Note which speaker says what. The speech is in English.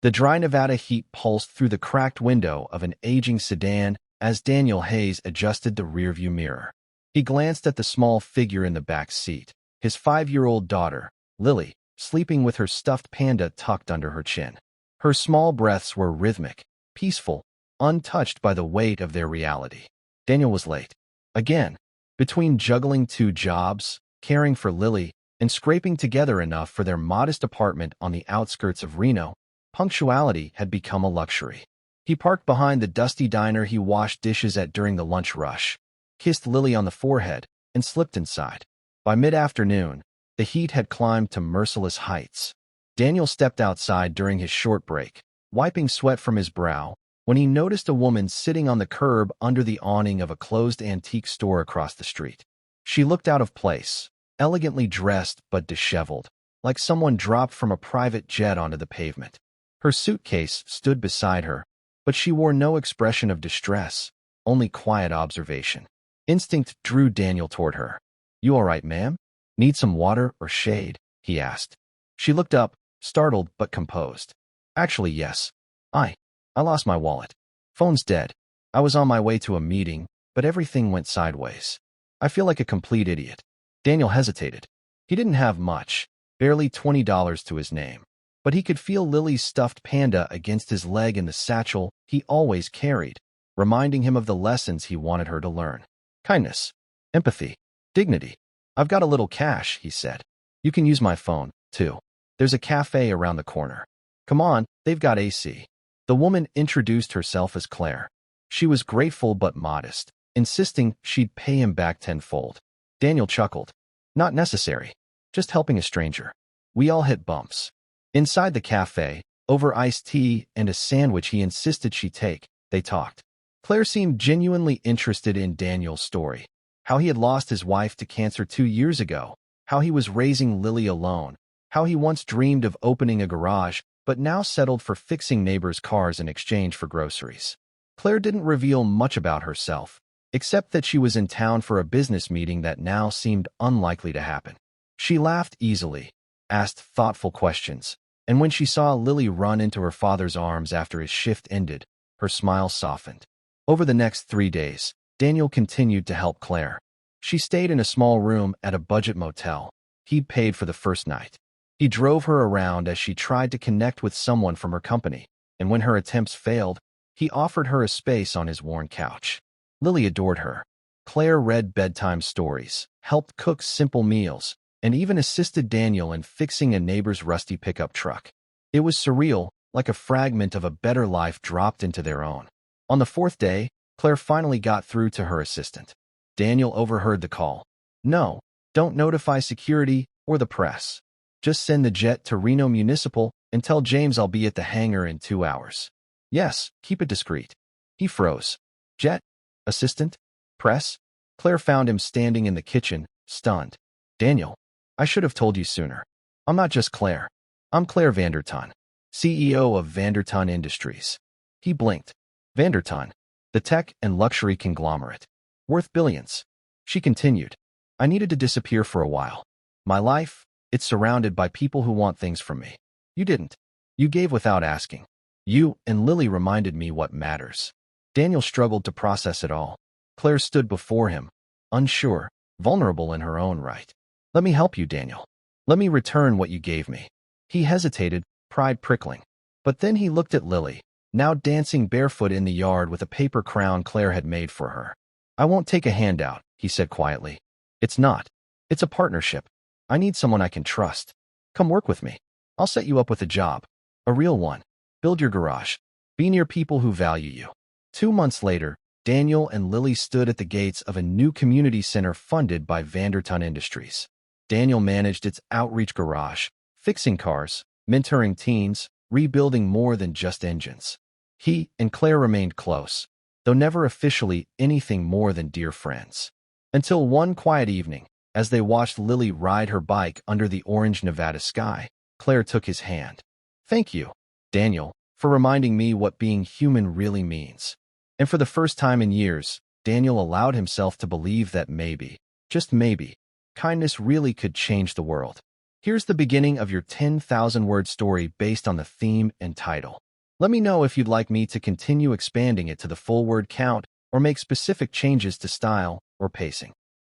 Speaker 1: The dry Nevada heat pulsed through the cracked window of an aging sedan as Daniel Hayes adjusted the rearview mirror. He glanced at the small figure in the back seat, his 5-year-old daughter, Lily, sleeping with her stuffed panda tucked under her chin. Her small breaths were rhythmic, peaceful, untouched by the weight of their reality. Daniel was late. Again. Between juggling 2 jobs, caring for Lily, and scraping together enough for their modest apartment on the outskirts of Reno, punctuality had become a luxury. He parked behind the dusty diner he washed dishes at during the lunch rush, kissed Lily on the forehead, and slipped inside. By mid-afternoon, the heat had climbed to merciless heights. Daniel stepped outside during his short break, wiping sweat from his brow, when he noticed a woman sitting on the curb under the awning of a closed antique store across the street. She looked out of place, elegantly dressed but disheveled, like someone dropped from a private jet onto the pavement. Her suitcase stood beside her, but she wore no expression of distress, only quiet observation. Instinct drew Daniel toward her. "You all right, ma'am? Need some water or shade?" he asked. She looked up, startled but composed. "Actually, yes. I lost my wallet. Phone's dead. I was on my way to a meeting, but everything went sideways. I feel like a complete idiot." Daniel hesitated. He didn't have much, barely $20 to his name, but he could feel Lily's stuffed panda against his leg in the satchel he always carried, reminding him of the lessons he wanted her to learn. Kindness, empathy, dignity. "I've got a little cash," he said. "You can use my phone, too. There's a cafe around the corner. Come on, they've got AC." The woman introduced herself as Claire. She was grateful but modest, insisting she'd pay him back tenfold. Daniel chuckled. "Not necessary. Just helping a stranger." We all hit bumps. Inside the cafe, over iced tea and a sandwich he insisted she take, they talked. Claire seemed genuinely interested in Daniel's story. How he had lost his wife to cancer 2 years ago, how he was raising Lily alone, how he once dreamed of opening a garage but now settled for fixing neighbors' cars in exchange for groceries. Claire didn't reveal much about herself, except that she was in town for a business meeting that now seemed unlikely to happen. She laughed easily, asked thoughtful questions, and when she saw Lily run into her father's arms after his shift ended, her smile softened. Over the next 3 days, Daniel continued to help Claire. She stayed in a small room at a budget motel. He'd paid for the first night. He drove her around as she tried to connect with someone from her company, and when her attempts failed, he offered her a space on his worn couch. Lily adored her. Claire read bedtime stories, helped cook simple meals, and even assisted Daniel in fixing a neighbor's rusty pickup truck. It was surreal, like a fragment of a better life dropped into their own. On the 4th day, Claire finally got through to her assistant. Daniel overheard the call. "No, don't notify security or the press. Just send the jet to Reno Municipal and tell James I'll be at the hangar in 2 hours. Yes, keep it discreet." He froze. "Jet? Assistant? Press?" Claire found him standing in the kitchen, stunned. "Daniel, I should have told you sooner. I'm not just Claire. I'm Claire Vanderton, CEO of Vanderton Industries." He blinked. Vanderton, the tech and luxury conglomerate. Worth billions. She continued. "I needed to disappear for a while. My life, it's surrounded by people who want things from me. You didn't. You gave without asking. You and Lily reminded me what matters." Daniel struggled to process it all. Claire stood before him, unsure, vulnerable in her own right. "Let me help you, Daniel. Let me return what you gave me." He hesitated, pride prickling. But then he looked at Lily, now dancing barefoot in the yard with a paper crown Claire had made for her. "I won't take a handout," he said quietly. "It's not. It's a partnership. I need someone I can trust. Come work with me. I'll set you up with a job. A real one. Build your garage. Be near people who value you." 2 months later, Daniel and Lily stood at the gates of a new community center funded by Vanderton Industries. Daniel managed its outreach garage, fixing cars, mentoring teens, rebuilding more than just engines. He and Claire remained close, though never officially anything more than dear friends. Until one quiet evening, as they watched Lily ride her bike under the orange Nevada sky, Claire took his hand. "Thank you, Daniel, for reminding me what being human really means." And for the first time in years, Daniel allowed himself to believe that maybe, just maybe, kindness really could change the world. Here's the beginning of your 10,000-word story based on the theme and title. Let me know if you'd like me to continue expanding it to the full word count or make specific changes to style or pacing.